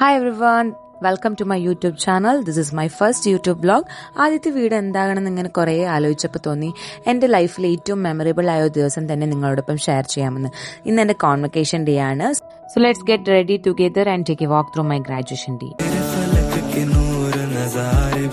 Hi everyone, welcome to my YouTube channel. This is my first YouTube vlog. ആദ്യത്തെ video എന്താകണമെന്ന് ഇങ്ങനെ കുറേ ആലോചിച്ചപ്പോൾ തോന്നി എൻ്റെ ലൈഫിൽ ഏറ്റവും മെമ്മറബിൾ ആയ ഒരു ദിവസം തന്നെ നിങ്ങളോടൊപ്പം ഷെയർ ചെയ്യാമെന്ന്. ഇന്ന് എൻ്റെ കോൺവക്കേഷൻ ഡേ ആണ്. So let's get ready together and take a walk through my graduation day. फलक के नूर नजारे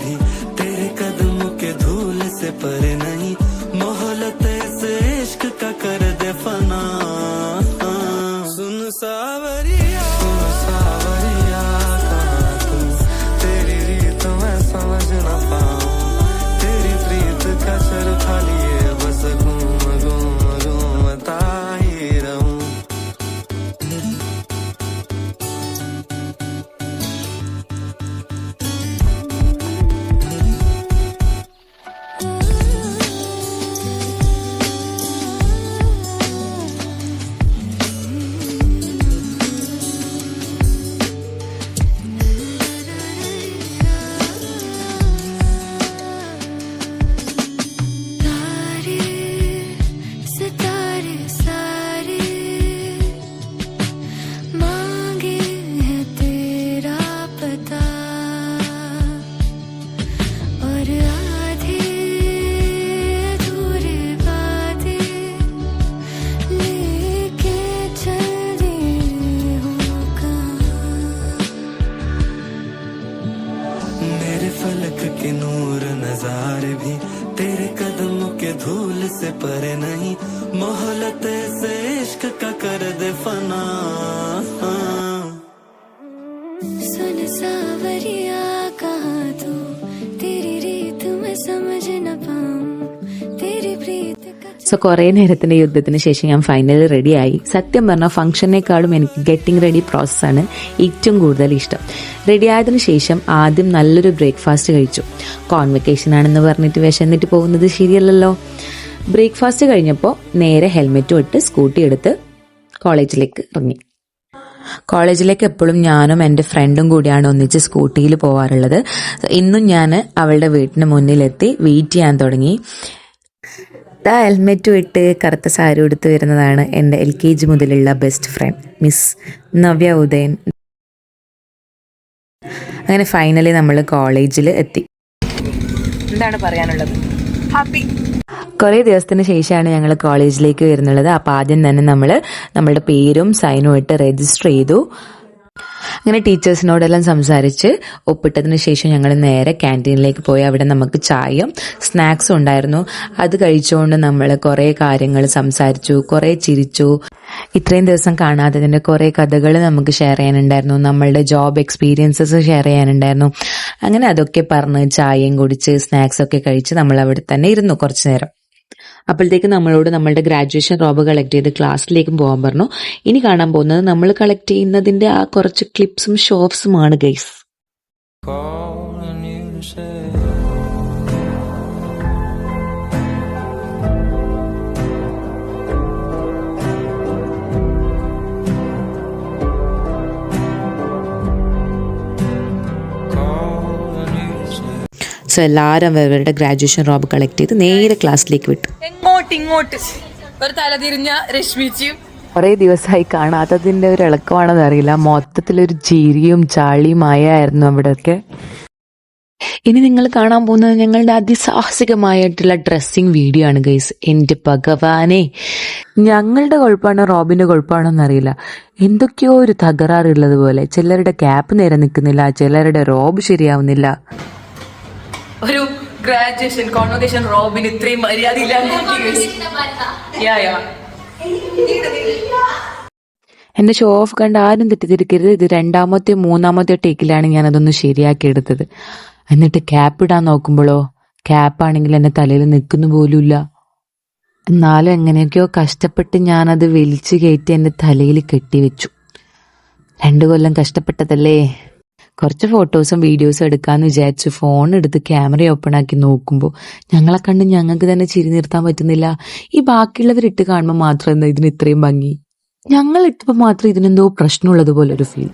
भी तेरे कदमों के धूल से परे नहीं मोहलत से इश्क का कर दे फना सुन सावरिया कहाँ तू तेरी रीत में समझ न पाऊं तेरी प्रीत. സോ കുറേ നേരത്തിന്റെ യുദ്ധത്തിന് ശേഷം ഞാൻ ഫൈനലി റെഡിയായി. സത്യം പറഞ്ഞാൽ ഫംഗ്ഷനേക്കാളും എനിക്ക് ഗെറ്റിംഗ് റെഡി പ്രോസസ്സാണ് ഏറ്റവും കൂടുതൽ ഇഷ്ടം. റെഡിയായതിനു ശേഷം ആദ്യം നല്ലൊരു ബ്രേക്ക്ഫാസ്റ്റ് കഴിച്ചു. കോൺവക്കേഷൻ ആണെന്ന് പറഞ്ഞിട്ട് വിശന്നിട്ട് പോകുന്നത് ശരിയല്ലല്ലോ. ബ്രേക്ക്ഫാസ്റ്റ് കഴിഞ്ഞപ്പോൾ നേരെ ഹെൽമെറ്റും ഇട്ട് സ്കൂട്ടി എടുത്ത് കോളേജിലേക്ക് ഇറങ്ങി. കോളേജിലേക്ക് എപ്പോഴും ഞാനും എൻ്റെ ഫ്രണ്ടും കൂടിയാണ് ഒന്നിച്ച് സ്കൂട്ടിയിൽ പോവാറുള്ളത്. ഇന്നും ഞാൻ അവളുടെ വീട്ടിന് മുന്നിലെത്തി വെയിറ്റ് ചെയ്യാൻ തുടങ്ങി. ഹെൽമെറ്റും ഇട്ട് കറുത്ത സാരി എടുത്ത് വരുന്നതാണ് എൻ്റെ LKG മുതലുള്ള best friend miss Navya Udayan. അങ്ങനെ ഫൈനലി നമ്മൾ കോളേജിൽ എത്തി. എന്താണ് പറയാനുള്ളത്? ഹാപ്പി. കുറേ ദിവസത്തിന് ശേഷമാണ് ഞങ്ങൾ കോളേജിലേക്ക് വരുന്നുള്ളത്. അപ്പോൾ ആദ്യം തന്നെ നമ്മളുടെ പേരും സൈനും ഇട്ട് രജിസ്റ്റർ ചെയ്തു. അങ്ങനെ ടീച്ചേഴ്സിനോടെല്ലാം സംസാരിച്ച് ഒപ്പിട്ടതിന് ശേഷം ഞങ്ങൾ നേരെ ക്യാൻറ്റീനിലേക്ക് പോയി. അവിടെ നമുക്ക് ചായയും സ്നാക്സും ഉണ്ടായിരുന്നു. അത് കഴിച്ചുകൊണ്ട് നമ്മൾ കുറേ കാര്യങ്ങൾ സംസാരിച്ചു, കുറേ ചിരിച്ചു. ഇത്രയും ദിവസം കാണാത്തതിൻ്റെ കുറേ കഥകൾ നമുക്ക് ഷെയർ ചെയ്യാനുണ്ടായിരുന്നു. നമ്മളുടെ ജോബ് എക്സ്പീരിയൻസസ് ഷെയർ ചെയ്യാനുണ്ടായിരുന്നു. അങ്ങനെ അതൊക്കെ പറഞ്ഞ് ചായയും കുടിച്ച് സ്നാക്സൊക്കെ കഴിച്ച് നമ്മൾ അവിടെ തന്നെ ഇരുന്നു കുറച്ചു നേരം. അപ്പോഴത്തേക്ക് നമ്മളോട് നമ്മളുടെ ഗ്രാജുവേഷൻ റോബ് കളക്ട് ചെയ്ത് ക്ലാസ്സിലേക്കും പോകാൻ പറഞ്ഞു. ഇനി കാണാൻ പോകുന്നത് നമ്മൾ കളക്ട് ചെയ്യുന്നതിന്റെ ആ കുറച്ച് ക്ലിപ്സും ഷോർട്സുമാണ് ഗൈസ്. സോ എല്ലാവരും അവരുടെ ഗ്രാജുവേഷൻ റോബ് കളക്ട് ചെയ്ത് നേരെ ക്ലാസ്സിലേക്ക് വിട്ടു. ഇങ്ങോട്ട് ഒരു തലതിരിഞ്ഞ രശ്മിച്ചിയും കുറേ ദിവസമായി കാണാത്തതിൻ്റെ ഒരു ഇളക്കമാണെന്ന് അറിയില്ല. മൊത്തത്തിലൊരു ചിരിയും ചാളിയും ആയിരുന്നു അവിടെയൊക്കെ. ഇനി നിങ്ങൾ കാണാൻ പോകുന്നത് ഞങ്ങളുടെ അതിസാഹസികമായിട്ടുള്ള ഡ്രസ്സിങ് വീഡിയോ ആണ് ഗൈസ്. എൻ്റെ ഭഗവാനെ, ഞങ്ങളുടെ കുഴപ്പമാണോ റോബിന്റെ കുഴപ്പമാണോ എന്നറിയില്ല. എന്തൊക്കെയോ ഒരു തകരാറുള്ളത് പോലെ. ചിലരുടെ ക്യാപ്പ് നേരെ നിൽക്കുന്നില്ല, ചിലരുടെ റോബ് ശരിയാവുന്നില്ല. ഒരു ഗ്രാജുവേഷൻ കോൺവക്കേഷൻ റോബിന് ഇത്രയും മര്യാദയില്ല. എന്റെ ഷോ ഓഫ് കണ്ട് ആരും തെറ്റിദ്ധരിക്കരുത്. ഇത് രണ്ടാമത്തെയോ മൂന്നാമത്തെയോ ടേക്കിലാണ് ഞാൻ അതൊന്ന് ശരിയാക്കി എടുത്തത്. എന്നിട്ട് ക്യാപ്പ് ഇടാൻ നോക്കുമ്പോഴോ ക്യാപ്പാണെങ്കിൽ എന്റെ തലയിൽ നിൽക്കുന്നു പോലുമില്ല. എന്നാലും എങ്ങനെയൊക്കെയോ കഷ്ടപ്പെട്ട് ഞാനത് വലിച്ചു കയറ്റി എന്റെ തലയിൽ കെട്ടിവെച്ചു. 2 കൊല്ലം കഷ്ടപ്പെട്ടതല്ലേ. കുറച്ച് ഫോട്ടോസും വീഡിയോസും എടുക്കാമെന്ന് വിചാരിച്ചു ഫോൺ എടുത്ത് ക്യാമറ ഓപ്പൺ ആക്കി നോക്കുമ്പോൾ ഞങ്ങളെ കണ്ട് ഞങ്ങൾക്ക് തന്നെ ചിരി നിർത്താൻ പറ്റുന്നില്ല. ഈ ബാക്കിയുള്ളവരിട്ട് കാണുമ്പോൾ മാത്രം എന്താ ഇതിന് ഇത്രയും ഭംഗി? ഞങ്ങൾ ഇട്ടപ്പോൾ മാത്രം ഇതിനെന്തോ പ്രശ്നമുള്ളത് ഒരു ഫീൽ.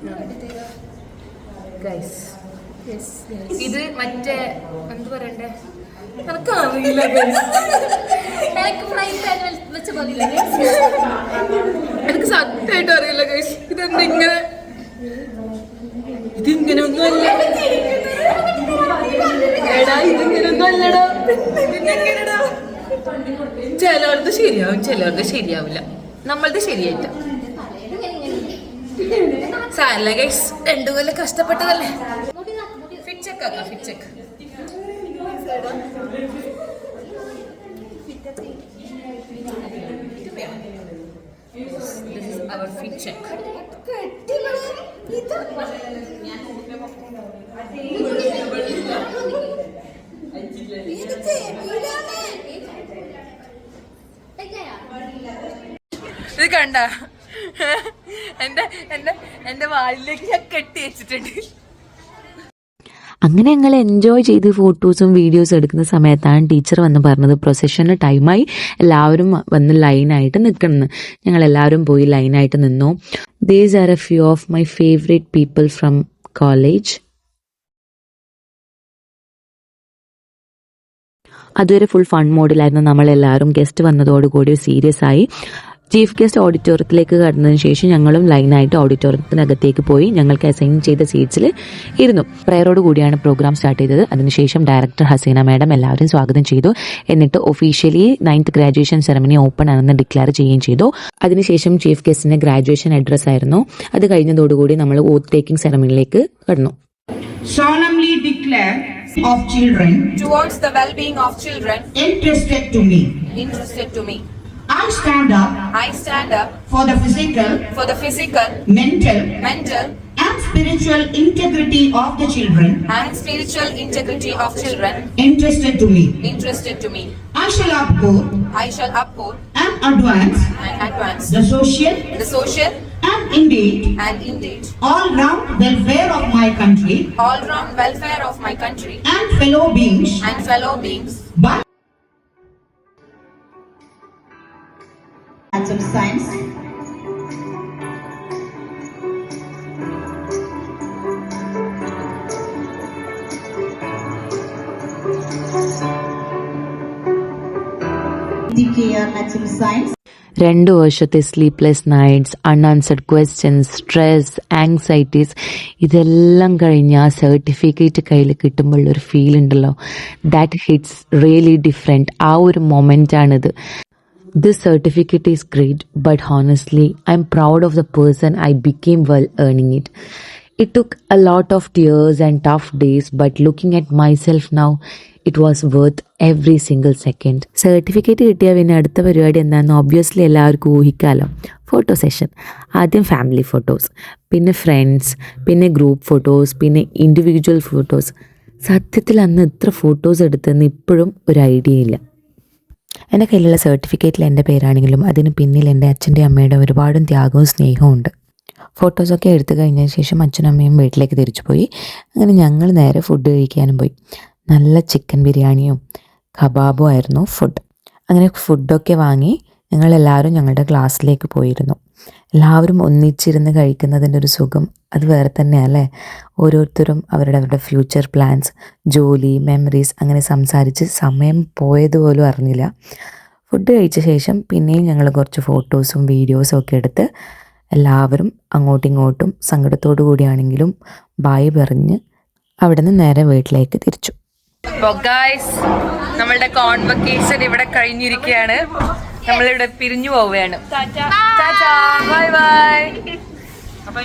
ഇത് മറ്റേ എന്ത് പറയണ്ടേ, എനിക്ക് സത്യമായിട്ട് അറിയില്ല. ഇതെന്തിങ്ങനെ ഇതിങ്ങനൊന്നും അല്ല എടാ, ഇതിങ്ങനൊന്നും അല്ലടാ. ചിലവർക്ക് ശരിയാവും, ചിലവർക്ക് ശരിയാവില്ല. നമ്മളത് ശരിയായിട്ട സാരല്ല ഗൈസ്, 2 കൊല്ലം കഷ്ടപ്പെട്ടതല്ലേ. ഫിറ്റ് ചെക്ക് ആക്കാം, fit check. This is our fit check. ഇത് കണ്ട എന്റെ വാലിലേക്ക് ഞാൻ കെട്ടി വെച്ചിട്ടുണ്ട്. അങ്ങനെ ഞങ്ങൾ എൻജോയ് ചെയ്ത് ഫോട്ടോസും വീഡിയോസും എടുക്കുന്ന സമയത്താണ് ടീച്ചർ വന്ന് പറഞ്ഞത് പ്രൊസഷന് ടൈമായി, എല്ലാവരും വന്ന് ലൈനായിട്ട് നിൽക്കണം. ഞങ്ങൾ എല്ലാവരും പോയി ലൈനായിട്ട് നിന്നു. These are A few of my favourite people from college. അതുവരെ ഫുൾ ഫൺ മോഡിലായിരുന്നു നമ്മളെല്ലാവരും. ഗസ്റ്റ് വന്നതോടുകൂടി സീരിയസ് ആയി. ചീഫ് ഗസ്റ്റ് ഓഡിറ്റോറിയത്തിലേക്ക് കടന്നതിന് ശേഷം ഞങ്ങളും ലൈനായിട്ട് ഓഡിറ്റോറിയത്തിനകത്തേക്ക് പോയി ഞങ്ങൾക്ക് അസൈൻ ചെയ്ത സീറ്റ്സിൽ ഇരുന്നു. പ്രയറോട് കൂടിയാണ് പ്രോഗ്രാം സ്റ്റാർട്ട് ചെയ്തത്. അതിനുശേഷം ഡയറക്ടർ ഹസീന മാഡം എല്ലാവരും സ്വാഗതം ചെയ്തു. എന്നിട്ട് officially 9th graduation ceremony open ആണെന്ന് ഡിക്ലെയർ ചെയ്യുകയും ചെയ്തു. അതിനുശേഷം ചീഫ് ഗസ്റ്റിന്റെ ഗ്രാജുവേഷൻ അഡ്രസ് ആയിരുന്നു. അത് കഴിഞ്ഞതോടുകൂടി നമ്മൾ ഓത്ത് ടേക്കിംഗ് സെറമണിയിലേക്ക് കടന്നു. Solemnly declare of children Towards the well-being of children interested to me. I stand up I stand up for the physical, mental, and spiritual integrity of the children and spiritual integrity of children interested to me. I shall uphold and advance the social and indeed all-round welfare of my country and fellow beings by Arts of Science, DKR Arts of Science. 2 വർഷത്തെ sleepless nights, unanswered questions, stress, anxieties, ഇതെല്ലാം കഴിഞ്ഞ് ആ certificate കയ്യിൽ കിട്ടുമ്പോഴുള്ളൊരു feel ഉണ്ടല്ലോ, that hits really different. ആ ഒരു മൊമെൻ്റാണിത്. This certificate is great, but honestly, I'm proud of the person I became while earning it. It took a lot of tears and tough days, but looking at myself now, it was worth every single second. Certificate കിട്ടിയ പിന്നെ അടുത്ത പരിപാടി എന്താണെന്ന് obviously എല്ലാവർക്കും ഊഹിക്കാമല്ലോ. Photo session. ആദ്യം family photos, പിന്നെ friends, പിന്നെ ഗ്രൂപ്പ് ഫോട്ടോസ്, പിന്നെ ഇൻഡിവിജ്വൽ ഫോട്ടോസ്. സത്യത്തിൽ അന്ന് എത്ര ഫോട്ടോസ് എടുത്തെന്ന് ഇപ്പോഴും ഒരു ഐഡിയ ഇല്ല. എൻ്റെ കയ്യിലുള്ള സർട്ടിഫിക്കറ്റിൽ എൻ്റെ പേരാണെങ്കിലും അതിന് പിന്നിൽ എൻ്റെ അച്ഛൻ്റെ അമ്മയുടെ ഒരുപാട് ത്യാഗവും സ്നേഹവും ഉണ്ട്. ഫോട്ടോസൊക്കെ എടുത്തു കഴിഞ്ഞതിന് ശേഷം അച്ഛനും അമ്മയും വീട്ടിലേക്ക് തിരിച്ചു പോയി. അങ്ങനെ ഞങ്ങൾ നേരെ ഫുഡ് കഴിക്കാനും പോയി. നല്ല ചിക്കൻ ബിരിയാണിയും കബാബും ആയിരുന്നു ഫുഡ്. അങ്ങനെ ഫുഡൊക്കെ വാങ്ങി ഞങ്ങളെല്ലാവരും ഞങ്ങളുടെ ക്ലാസ്സിലേക്ക് പോയിരുന്നു. എല്ലാവരും ഒന്നിച്ചിരുന്ന് കഴിക്കുന്നതിൻ്റെ ഒരു സുഖം അത് വേറെ തന്നെയല്ലേ. ഓരോരുത്തരും അവരുടെ ഫ്യൂച്ചർ പ്ലാൻസ്, ജോലി, മെമ്മറീസ് അങ്ങനെ സംസാരിച്ച് സമയം പോയതുപോലും അറിഞ്ഞില്ല. ഫുഡ് കഴിച്ച ശേഷം പിന്നെയും ഞങ്ങൾ കുറച്ച് ഫോട്ടോസും വീഡിയോസും ഒക്കെ എടുത്ത് എല്ലാവരും അങ്ങോട്ടും ഇങ്ങോട്ടും സങ്കടത്തോടു കൂടിയാണെങ്കിലും ബായ് പറഞ്ഞ് അവിടെ നിന്ന് നേരെ വീട്ടിലേക്ക് തിരിച്ചു. ഗൈസ്, നമ്മളുടെ കോൺവക്കേഷൻ ഇവിടെ കഴിഞ്ഞിരിക്കുകയാണ്. നമ്മളിവിടെ പിരിഞ്ഞു പോവുകയാണ്. Bye bye. അപ്പൊ